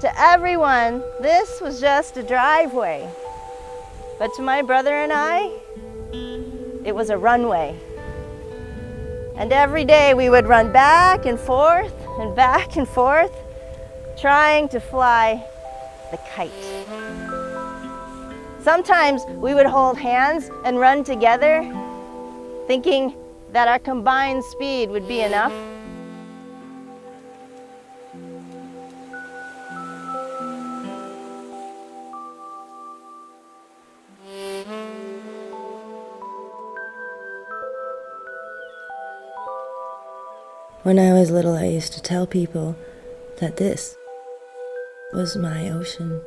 To everyone, this was just a driveway. But to my brother and I, it was a runway. And every day we would run back and forth, trying to fly the kite. Sometimes we would hold hands and run together, thinking that our combined speed would be enough. When I was little, I used to tell people that this was my ocean.